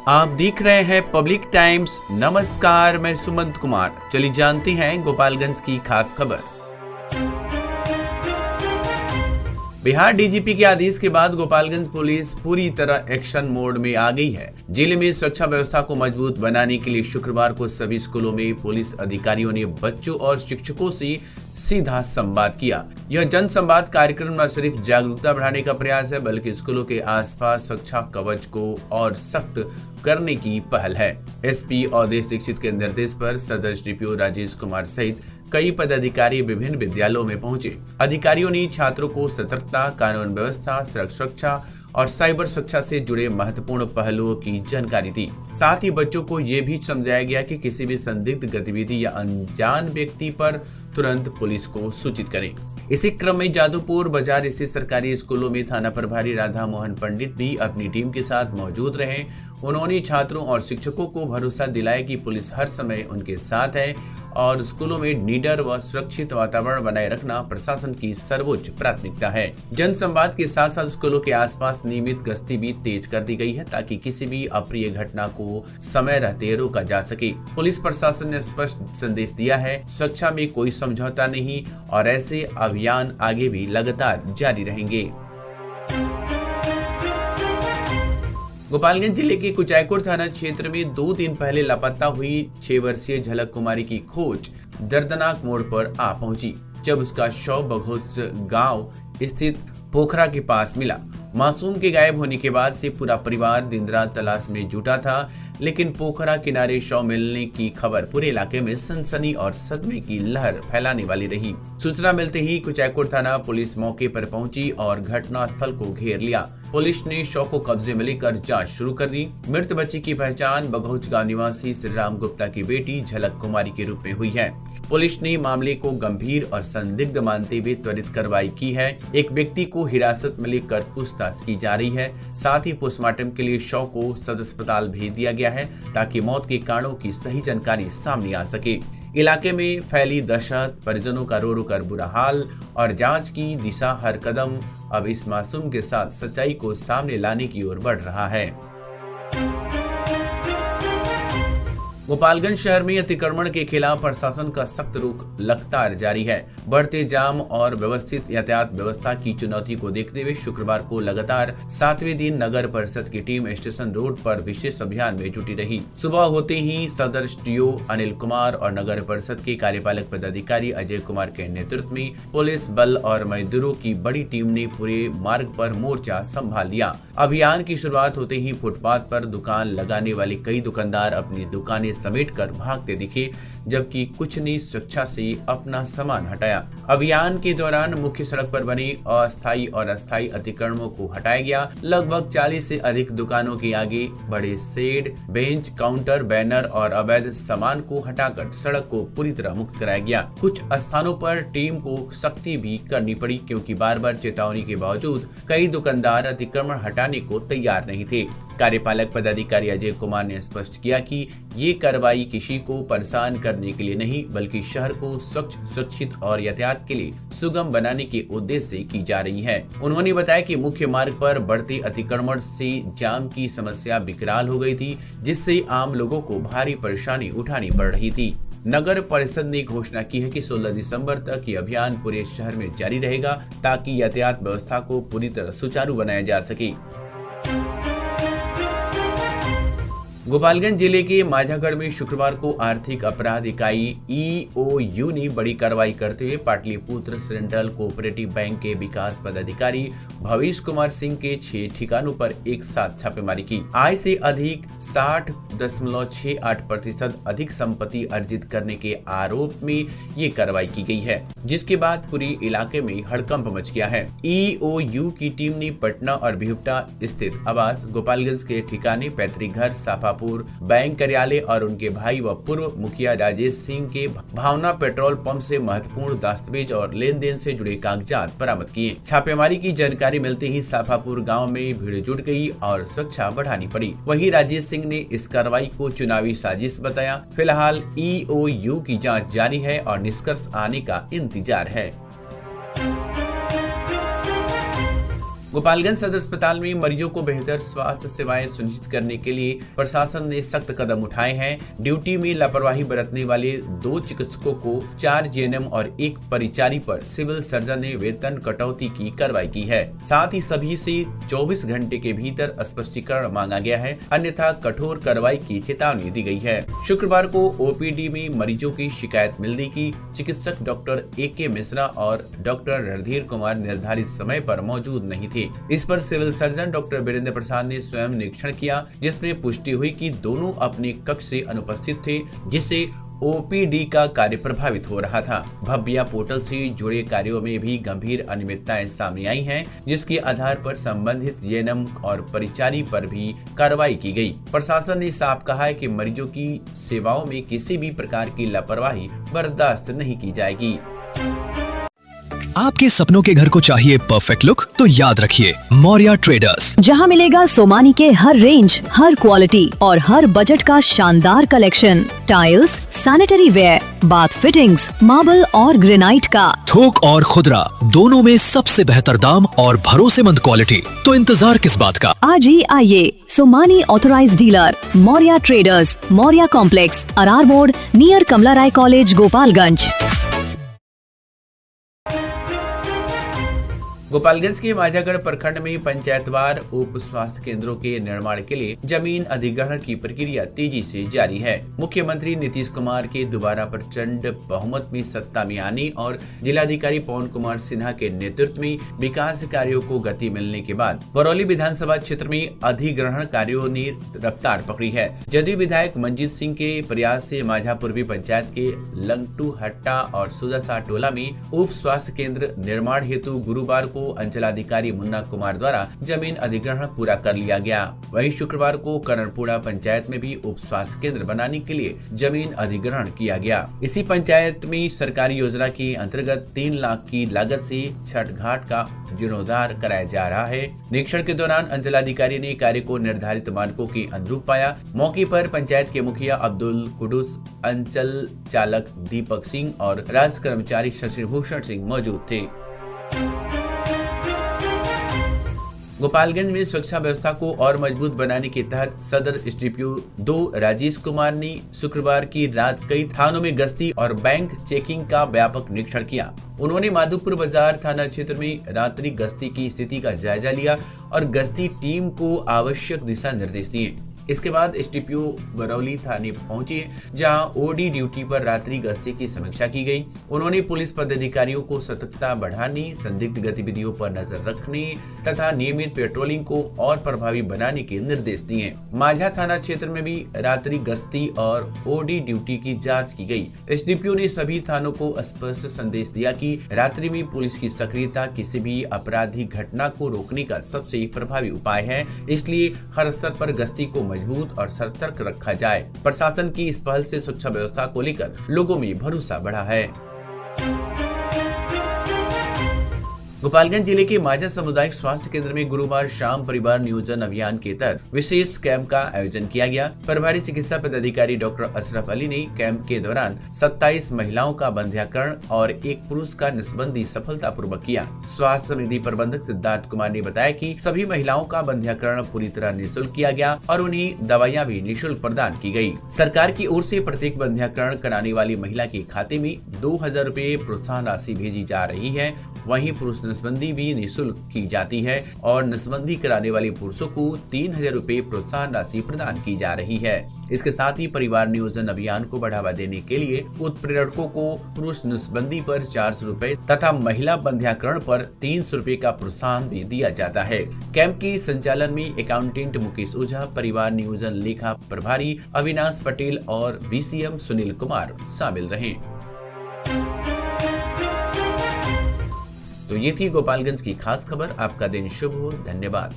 आप देख रहे हैं पब्लिक टाइम्स। नमस्कार, मैं सुमंत कुमार। चलिए जानते हैं गोपालगंज की खास खबर। बिहार डीजीपी के आदेश के बाद गोपालगंज पुलिस पूरी तरह एक्शन मोड में आ गई है। जिले में सुरक्षा व्यवस्था को मजबूत बनाने के लिए शुक्रवार को सभी स्कूलों में पुलिस अधिकारियों ने बच्चों और शिक्षकों से सीधा संवाद किया। यह जन संवाद कार्यक्रम न सिर्फ जागरूकता बढ़ाने का प्रयास है, बल्कि स्कूलों के आसपास सुरक्षा कवच को और सख्त करने की पहल है। एसपी अवधेश दीक्षित के निर्देश पर सदर डीपीओ राजेश कुमार सहित कई पदाधिकारी विभिन्न विद्यालयों में पहुंचे। अधिकारियों ने छात्रों को सतर्कता, कानून व्यवस्था, सड़क सुरक्षा और साइबर सुरक्षा से जुड़े महत्वपूर्ण पहलुओं की जानकारी दी। साथ ही बच्चों को ये भी समझाया गया कि किसी भी संदिग्ध गतिविधि या अनजान व्यक्ति पर तुरंत पुलिस को सूचित करें। इसी क्रम में जादूपुर बाजार स्थित सरकारी स्कूलों में थाना प्रभारी राधा मोहन पंडित भी अपनी टीम के साथ मौजूद रहे। उन्होंने छात्रों और शिक्षकों को भरोसा दिलाया कि पुलिस हर समय उनके साथ है और स्कूलों में निडर व सुरक्षित वातावरण बनाए रखना प्रशासन की सर्वोच्च प्राथमिकता है। जन संवाद के साथ साथ स्कूलों के आसपास नियमित गश्ती भी तेज कर दी गई है, ताकि किसी भी अप्रिय घटना को समय रहते रोका जा सके। पुलिस प्रशासन ने स्पष्ट संदेश दिया है, सुरक्षा में कोई समझौता नहीं और ऐसे अभियान आगे भी लगातार जारी रहेंगे। गोपालगंज जिले के कुचायकोट थाना क्षेत्र में 2 दिन पहले लापता हुई 6 वर्षीय झलक कुमारी की खोज दर्दनाक मोड़ पर आ पहुंची, जब उसका शव बघौच गांव स्थित पोखरा के पास मिला। मासूम के गायब होने के बाद से पूरा परिवार दिन रात तलाश में जुटा था, लेकिन पोखरा किनारे शव मिलने की खबर पूरे इलाके में सनसनी और सदमे की लहर फैलाने वाली रही। सूचना मिलते ही कुचायकोट थाना पुलिस मौके पर पहुंची और घटना स्थल को घेर लिया। पुलिस ने शव को कब्जे में लेकर जांच शुरू कर दी। मृत बच्ची की पहचान बघौच गांव निवासी श्री राम गुप्ता की बेटी झलक कुमारी के रूप में हुई है। पुलिस ने मामले को गंभीर और संदिग्ध मानते हुए त्वरित कार्रवाई की है। एक व्यक्ति को हिरासत में लेकर पूछताछ की जा रही है। साथ ही पोस्टमार्टम के लिए शव को सदर अस्पताल भेज दिया गया है, ताकि मौत के कारणों की सही जानकारी सामने आ सके। इलाके में फैली दहशत, परिजनों का रो रो कर बुरा हाल और जांच की दिशा हर कदम अब इस मासूम के साथ सच्चाई को सामने लाने की ओर बढ़ रहा है। गोपालगंज शहर में अतिक्रमण के खिलाफ प्रशासन का सख्त रुख लगातार जारी है। बढ़ते जाम और व्यवस्थित यातायात व्यवस्था की चुनौती को देखते हुए शुक्रवार को लगातार 7वें दिन नगर परिषद की टीम स्टेशन रोड पर विशेष अभियान में जुटी रही। सुबह होते ही सदर डीओ अनिल कुमार और नगर परिषद के कार्यपालक पदाधिकारी अजय कुमार के नेतृत्व में पुलिस बल और मजदूरों की बड़ी टीम ने पूरे मार्ग पर मोर्चा संभाल लिया। अभियान की शुरुआत होते ही फुटपाथ पर दुकान लगाने वाले कई दुकानदार अपनी दुकानें समेटकर भागते दिखे, जबकि कुछ ने स्वेच्छा से अपना सामान हटाया। अभियान के दौरान मुख्य सड़क पर बने अस्थायी और अस्थायी अतिक्रमणों को हटाया गया। लगभग 40 से अधिक दुकानों के आगे बड़े शेड, बेंच, काउंटर, बैनर और अवैध सामान को हटाकर सड़क को पूरी तरह मुक्त कराया गया। कुछ स्थानों पर टीम को सख्ती भी करनी पड़ी, क्योंकि बार बार चेतावनी के बावजूद कई दुकानदार अतिक्रमण हटाने को तैयार नहीं थे। कार्यपालक पदाधिकारी अजय कुमार ने स्पष्ट किया कि ये कार्रवाई किसी को परेशान करने के लिए नहीं, बल्कि शहर को स्वच्छ, सुरक्षित और यातायात के लिए सुगम बनाने के उद्देश्य से की जा रही है। उन्होंने बताया कि मुख्य मार्ग पर बढ़ते अतिक्रमण से जाम की समस्या विकराल हो गई थी, जिससे आम लोगों को भारी परेशानी उठानी पड़ रही थी। नगर परिषद ने घोषणा की है कि 16 दिसंबर तक ये अभियान पूरे शहर में जारी रहेगा, ताकि यातायात व्यवस्था को पूरी तरह सुचारू बनाया जा सके। गोपालगंज जिले के माझागढ़ में शुक्रवार को आर्थिक अपराध इकाई ईओयू ने बड़ी कार्रवाई करते हुए पाटलिपुत्र सेंट्रल कोऑपरेटिव बैंक के विकास पदाधिकारी भवेश कुमार सिंह के 6 ठिकानों पर एक साथ छापेमारी की। आय से अधिक 60.68% अधिक संपत्ति अर्जित करने के आरोप में ये कार्रवाई की गई है, जिसके बाद पूरे इलाके में हड़कंप मच गया है। ईओयू की टीम ने पटना और बिहुटा स्थित आवास, गोपालगंज के ठिकाने, पैतृक घर, साफापुर बैंक कार्यालय और उनके भाई व पूर्व मुखिया राजेश सिंह के भावना पेट्रोल पंप से महत्वपूर्ण दस्तावेज और लेन देन से जुड़े कागजात बरामद किए। छापेमारी की जानकारी मिलते ही साफापुर गांव में भीड़ जुट गई और सुरक्षा बढ़ानी पड़ी। वहीं राजेश सिंह ने इस कार्रवाई को चुनावी साजिश बताया। फिलहाल ईओयू की जांच जारी है और निष्कर्ष आने का इंतजार है। गोपालगंज सदर अस्पताल में मरीजों को बेहतर स्वास्थ्य सेवाएं सुनिश्चित करने के लिए प्रशासन ने सख्त कदम उठाए हैं। ड्यूटी में लापरवाही बरतने वाले 2 चिकित्सकों को 4 जीएनएम और 1 परिचारी पर सिविल सर्जन ने वेतन कटौती की कार्रवाई की है। साथ ही सभी से 24 घंटे के भीतर स्पष्टीकरण मांगा गया है, अन्यथा कठोर कार्रवाई की चेतावनी दी गई है। शुक्रवार को ओपीडी में मरीजों की शिकायत मिलने की चिकित्सक डॉक्टर AK मिश्रा और डॉक्टर रणधीर कुमार निर्धारित समय पर मौजूद नहीं थे। इस पर सिविल सर्जन डॉक्टर वीरेंद्र प्रसाद ने स्वयं निरीक्षण किया, जिसमें पुष्टि हुई कि दोनों अपने कक्ष से अनुपस्थित थे, जिससे ओपीडी का कार्य प्रभावित हो रहा था। भव्या पोर्टल से जुड़े कार्यों में भी गंभीर अनियमितताएं सामने आई हैं, जिसके आधार पर संबंधित जीएनएम और परिचारी पर भी कार्रवाई की गई। प्रशासन ने साफ कहा है कि मरीजों की सेवाओं में किसी भी प्रकार की लापरवाही बर्दाश्त नहीं की जाएगी। आपके सपनों के घर को चाहिए परफेक्ट लुक, तो याद रखिए मौर्या ट्रेडर्स, जहां मिलेगा सोमानी के हर रेंज, हर क्वालिटी और हर बजट का शानदार collection. Tiles, sanitary ware, bath fittings, marble और ग्रेनाइट का थोक और खुदरा दोनों में सबसे बेहतर दाम और भरोसेमंद क्वालिटी। तो इंतजार किस बात का, आज ही आइए। Somani authorised dealer Maurya traders, Maurya complex, Arar Mor, near Kamla Rai college, Gopalganj. Gopalganj के माझागढ़ प्रखंड में पंचायतवार उप स्वास्थ्य केंद्रों के निर्माण के लिए जमीन अधिग्रहण की प्रक्रिया तेजी से जारी है। मुख्यमंत्री नीतीश कुमार के दोबारा प्रचंड बहुमत में सत्ता में आने और जिलाधिकारी पवन कुमार सिन्हा के नेतृत्व में विकास कार्यों को गति मिलने के बाद बरौली विधानसभा क्षेत्र में अधिग्रहण कार्यों ने रफ्तार पकड़ी है। जदयू विधायक मंजीत सिंह के प्रयास से माझा पूर्वी पंचायत के लंगटू हट्टा और सुदासा टोला में उप स्वास्थ्य केंद्र निर्माण हेतु गुरुवार को अंचलाधिकारी मुन्ना कुमार द्वारा जमीन अधिग्रहण पूरा कर लिया गया। वहीं शुक्रवार को करणपुड़ा पंचायत में भी उप स्वास्थ्य केंद्र बनाने के लिए जमीन अधिग्रहण किया गया। इसी पंचायत में सरकारी योजना के अंतर्गत 3 लाख की लागत से छठ घाट का जीर्णोद्धार कराया जा रहा है। निरीक्षण के दौरान अंचलाधिकारी ने कार्य को निर्धारित मानकों के अनुरूप पाया। मौके पर पंचायत के मुखिया अब्दुल कुदूस, अंचल चालक दीपक सिंह और राज कर्मचारी शशिभूषण सिंह मौजूद थे। गोपालगंज में सुरक्षा व्यवस्था को और मजबूत बनाने के तहत सदर एसडीपीओ 2 राजेश कुमार ने शुक्रवार की रात कई थानों में गश्ती और बैंक चेकिंग का व्यापक निरीक्षण किया। उन्होंने माधोपुर बाजार थाना क्षेत्र में रात्रि गश्ती की स्थिति का जायजा लिया और गश्ती टीम को आवश्यक दिशा निर्देश दिए। इसके बाद एसडीपीओ बरौली थाने पहुंचे, जहां ओडी ड्यूटी पर रात्रि गश्ती की समीक्षा की गई। उन्होंने पुलिस पदाधिकारियों को सतर्कता बढ़ाने, संदिग्ध गतिविधियों पर नजर रखने तथा नियमित पेट्रोलिंग को और प्रभावी बनाने के निर्देश दिए। माझा थाना क्षेत्र में भी रात्रि गश्ती और ओडी ड्यूटी की जांच की गई। एसडीपीओ ने सभी थानों को स्पष्ट संदेश दिया कि रात्रि में पुलिस की सक्रियता किसी भी आपराधिक घटना को रोकने का सबसे प्रभावी उपाय है, इसलिए हर स्तर पर गश्ती को मजबूत और सतर्क रखा जाए। प्रशासन की इस पहल से सुरक्षा व्यवस्था को लेकर लोगों में भरोसा बढ़ा है। गोपालगंज जिले के माझा सामुदायिक स्वास्थ्य केंद्र में गुरुवार शाम परिवार नियोजन अभियान के तहत विशेष कैंप का आयोजन किया गया। प्रभारी चिकित्सा पदाधिकारी डॉक्टर अशरफ अली ने कैंप के दौरान 27 महिलाओं का बंध्याकरण और 1 पुरुष का नसबंदी सफलतापूर्वक किया। स्वास्थ्य समिति प्रबंधक सिद्धार्थ कुमार ने बताया कि सभी महिलाओं का बंध्याकरण पूरी तरह निःशुल्क किया गया और उन्हें दवाइयाँ भी निःशुल्क प्रदान की गयी। सरकार की ओर से प्रत्येक बंध्याकरण कराने वाली महिला के खाते में 2000 रूपए प्रोत्साहन राशि भेजी जा रही है। वहीं पुरुष नसबंदी भी निःशुल्क की जाती है और नसबंदी कराने वाले पुरुषों को 3000 रूपए प्रोत्साहन राशि प्रदान की जा रही है। इसके साथ ही परिवार नियोजन अभियान को बढ़ावा देने के लिए उत्प्रेरकों को पुरुष नसबंदी पर 400 रूपए तथा महिला बंध्याकरण पर 300 रूपए का प्रोत्साहन भी दिया जाता है। कैंप की संचालन में अकाउंटेंट मुकेश ओझा, परिवार नियोजन लेखा प्रभारी अविनाश पटेल और बीसीएम सुनील कुमार शामिल रहे। तो ये थी गोपालगंज की खास खबर। आपका दिन शुभ हो। धन्यवाद।